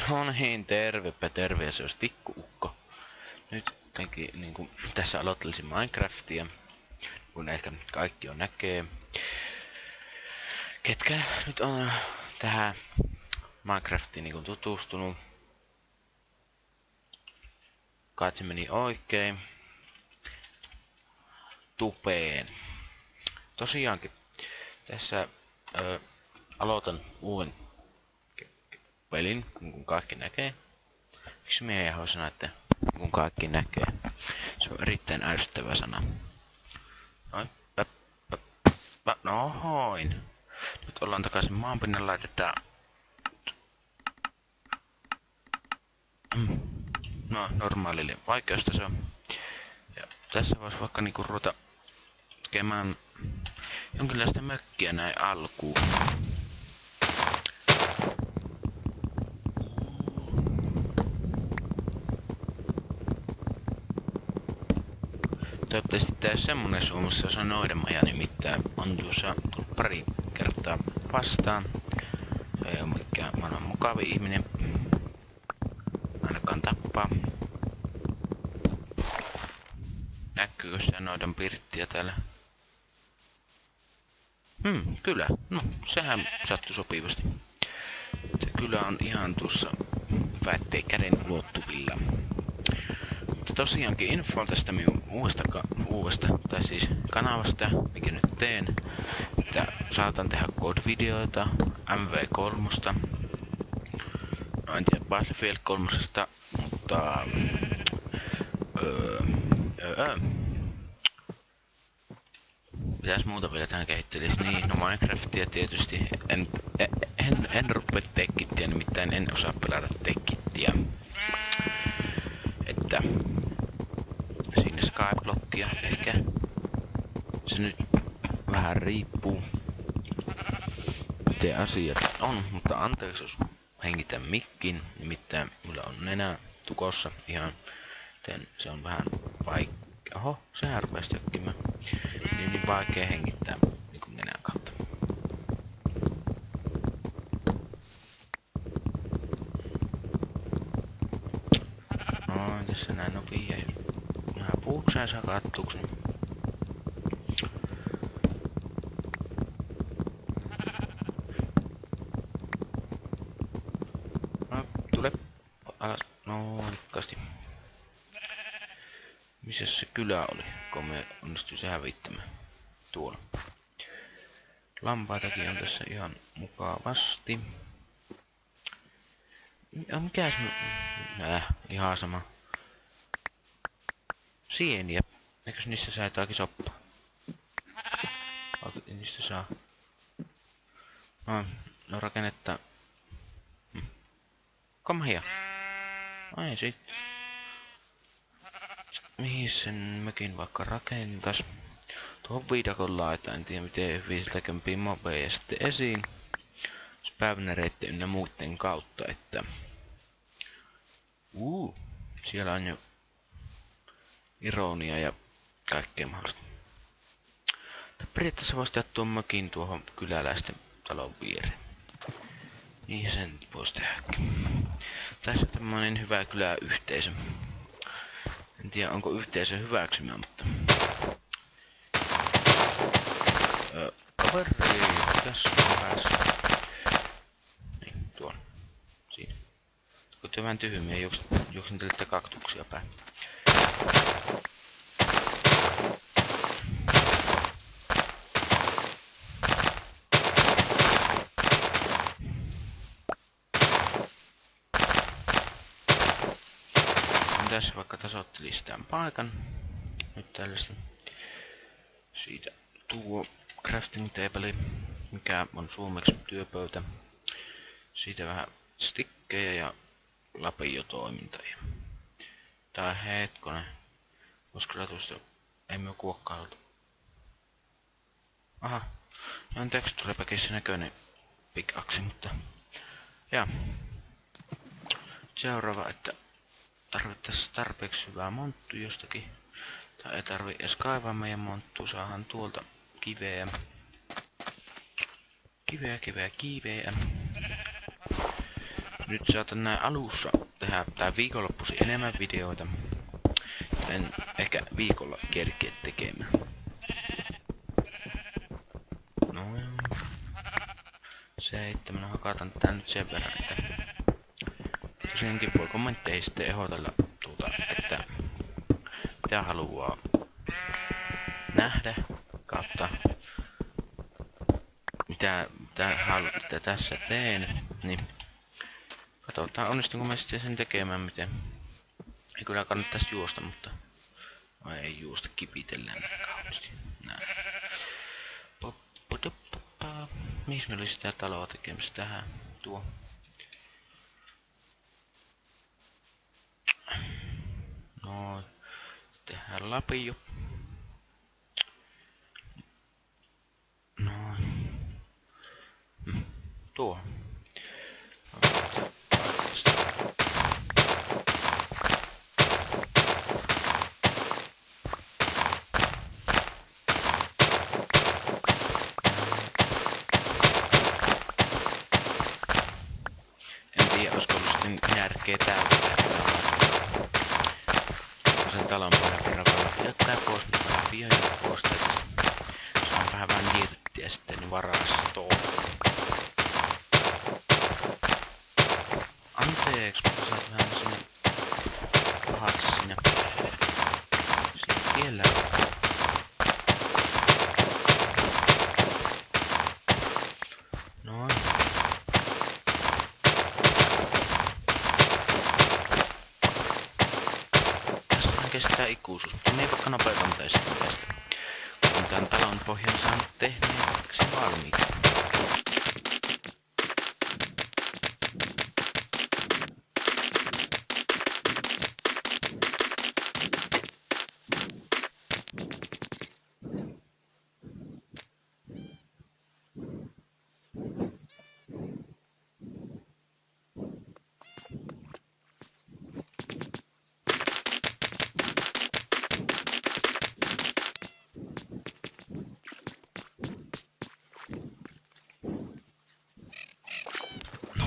No niin, tervepä terve, se olisi Tikku-ukko. Nyt jotenkin niinku tässä aloittelisin Minecraftia, kun ehkä kaikki on näkee. Ketkä nyt on tähän Minecraftiin niinku tutustunut. Kai se meni oikein. Tupeen. Tosiaankin tässä aloitan uuden pelin, kun kaikki näkee. Miksi minä ei halua sanoa, että kun kaikki näkee? Se on erittäin ärsyttävä sana. Noin. Noin. Nyt ollaan takaisin maanpinnalla, laitetaan. No, normaalille vaikeustaso. Ja tässä voisi vaikka niinku ruveta tekemään jonkinlaista mökkiä näin alkuun. Toivottavasti tää semmonen Suomessa se on noidenmaja, nimittäin on tuossa pari kertaa vastaan. Ei oo mikään maailman mukavin ihminen. Ainakaan tappaa. Näkyykö se noidan pirttiä täällä? Kyllä. No, sehän sattui sopivasti. Se kylä on ihan tuossa päättei käden ulottuvilla. Mutta tosiaankin info tästä minun uudesta, tai siis kanavasta, mikä nyt teen, että saatan tehdä code-videoita, MV3, no en tiedä Battlefield 3, mutta mitäs muuta vielä tähän kehittelis? Niin, no Minecraftia tietysti. En rupea tekkittiä, nimittäin en osaa pelata tekkittiä. Että sinne Skyblockia ehkä. Se nyt vähän riippuu miten asiat on, mutta anteeksi jos hengitän mikkin, nimittäin mulla on nenä tukossa ihan, joten se on vähän vaikea. Oho, sehän rupesi tökkimään. Niin vaikea hengittää niinku nenän kautta. No, tässä näin nopia. Vähän puukseen saa kattuksi. No, tule alas. No, nikkaasti. Missäs se kylä oli, kun me onnistui se hävittämään? Tuolla. Lampaitakin on tässä ihan mukavasti. Mikä se on? Ihan sama. Sieniä. Eikös niistä saa jotakin soppaa? Vaikka niistä saa. No rakennetta. Come here. Ai sit. Mihin sen mökin vaikka rakentas? Tuohon viidakon laitaan, en tiedä miten hyvin siltä kömpii mobeja sitten esiin. Spävnereitten ynnä muiden kautta, että siellä on jo ironia ja kaikkea mahdollista. Periaatteessa voisi tehdä tuon mökin tuohon kyläläisten talon viereen. Niin sen voisi tehdäkin. Tässä on tämmönen hyvä kyläyhteisö. En tiedä onko yhteisö hyväksymä, mutta kaveri, tässä on päässä. Niin, tuolla. Siinä. Kun te vähän tyhmiä, juoksentelitte kaktuksia päin. Tässä vaikka tasoittelistään paikan. Nyt tällaista. Siitä tuo crafting table, mikä on suomeksi työpöytä. Siitä vähän stikkejä ja lapiotoimintoja. Tää hetkonen. Koska kyllä tuosta ei myö kuokkailta. Aha. On texturepackissa näköinen pickaxe, mutta ja. Seuraava, että tarvittaisiin tarpeeksi hyvää monttu jostakin. Tai ei tarvi edes kaivaa meidän monttua, saadaan tuolta kiveä. Kiveä. nyt saatan näin alussa tehdä tää viikonloppuisin enemmän videoita. En ehkä viikolla kerkeä tekemään. Noin. 7. Hakataan tää nyt sen verran, että tosiaankin voi kommentteja sitten ehdotella että mitä haluaa nähdä kautta mitä tässä teen, niin katsotaan onnistunko mä sitten sen tekemään miten. Ei kyllä kannattaisi juosta, mutta ei juosta, kipitellään kauniisti. Näin. Mihin me oli sitä taloa tekemässä tähän? Tuo. No, tehdään lapio. No. Tuo. En tiedä, olisiko ollut sitten järkeä täyttää sen talon pohjan verran vaan jotain pois, mutta vähän pihoja pois. Saan vähän dirttiä sitten varastoon. Anteeksi, mutta sä oot vähän sinne pahaksi sinne tiellä. Noin. Tästä kestää ikuisuus, mutta me ei vaikka nopeutan tästä. Kun tän talon pohjan saanut tehneeksi valmiiksi.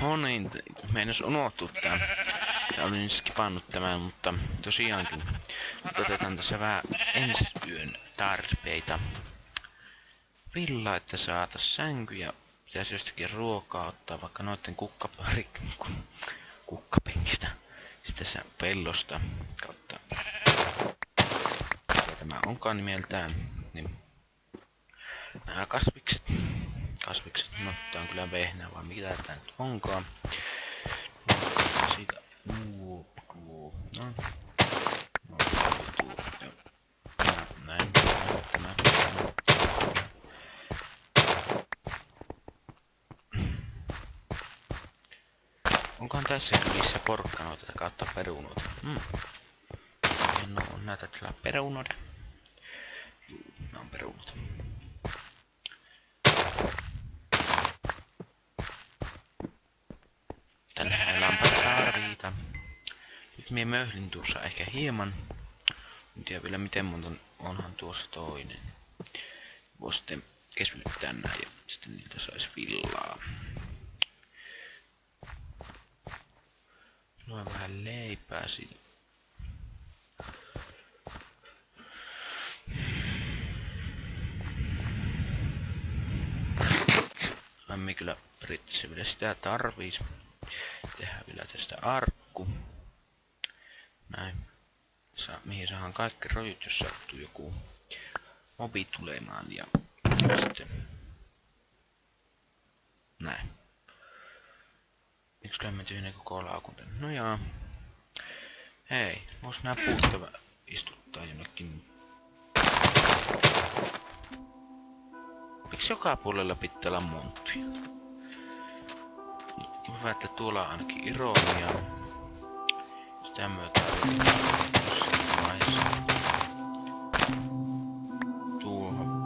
No niin, meinas unohtuu tää. Ja olin skipannut tämän, mutta tosiaankin otetaan tässä vähän ensi yön tarpeita. Villa, että saatais sänkyjä. Pitäis jostakin ruokaa ottaa, vaikka noitten kukkapenkistä. Sitten tässä pellosta kautta. Ja tämä onkaan nimeltään. Niin. Nämä kasvikset, no tää on kyllä vehnää vaan mitä tää nyt onkaan. Siitä tuo, no. Näin, tämä. Onkohan tässä kylissä porkkanoita kautta perunoita? No on näitä tällä perunoita. Juu, nää on perunot. Tänään lampaita tarviita. Nyt mie möhlin tuossa ehkä hieman. En tiedä vielä miten monta onhan tuossa toinen. Vois sitten kesyttää nää ja sitten niiltä sais villaa. Noin vähän leipää siitä. Mämmi kyllä pritsi vielä sitä tarviis. Tehdään vielä tästä arkku. Näin. Mihin saadaan kaikki rojut, jos sattuu joku mobi tulemaan ja sitten näin. Miksiköhän me tyhjänä koko laukun tänne? No jaa. Hei, vois nää puut istuttaa jonnekin. Miksi joka puolella pitää olla monttuja? Hyvä, että tuolla on ainakin ironia. Sitä myötä jossain vaiheessa. Tuohon.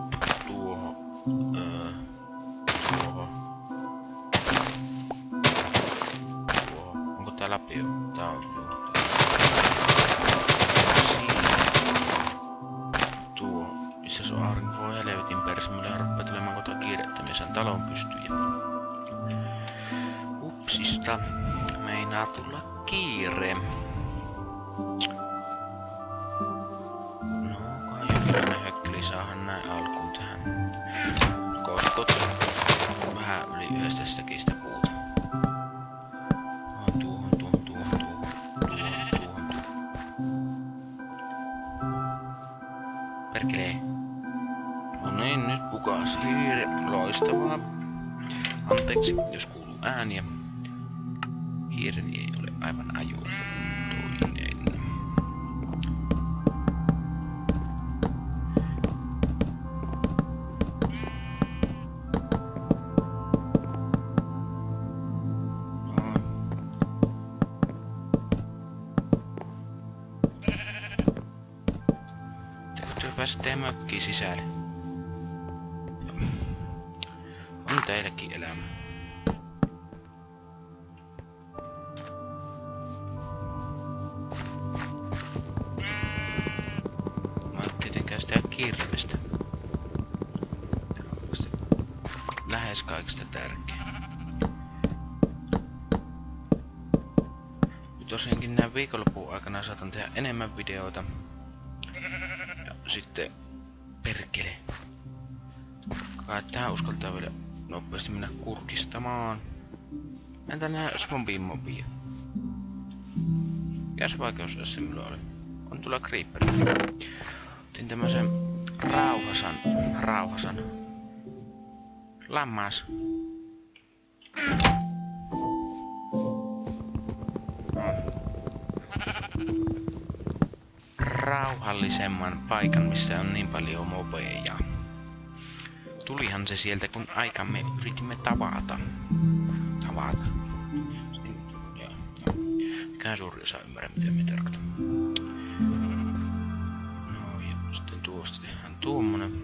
Onko tää lapio? Tää on tuo. Missä se on aurinko? Voi helvetin perse. Mulle ruppaa tulemaan kotoa kiirettä. Mies on talon pystyjä. Ups. Toisista meinaa tulla kiire. No, kai jokin hökkeli saahan näin alkuun tähän. Koskot vähän yli 11 sitä puuta. Tuohon. Perkelee. No niin, nyt pukas hiiri. Loistavaa. Anteeksi, jos kuuluu ääniä. Hiireni ei ole aivan ajoitoinen. Pääsette mökkiin sisälle. On teillekin elämä. Mä en tietenkään sitä kirvestä. Lähes kaikista tärkeä. Tosiaankin näin viikonlopun aikana saatan tehdä enemmän videoita. Sitten perkele. Kai tää uskaltaa vielä nopeasti mennä kurkistamaan. Entä nää Zombiin mobia? Mikäs vaikeusaste minulla oli? On tulla creeperi. Otin tämmösen rauhasan. Lammas. Rauhallisemman paikan, missä on niin paljon mobeja. Tulihan se sieltä, kun aikamme yritimme tavata. Joo. Mikään suuri osa ymmärrä, mitä me tarkoitan. No ja sitten tuosta tehdään tuommoinen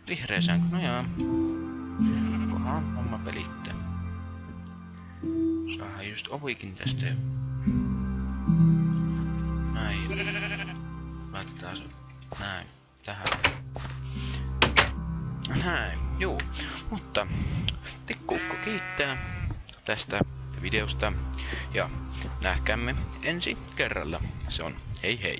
vihreä sänky. No joo. Kohan homma pelittää. Saadaan just ovikin tästä. Näin. Laitetaan se näin tähän. Näin, juu. Mutta Tikkuukko kiittää tästä videosta ja nähkäämme ensi kerralla. Se on hei hei.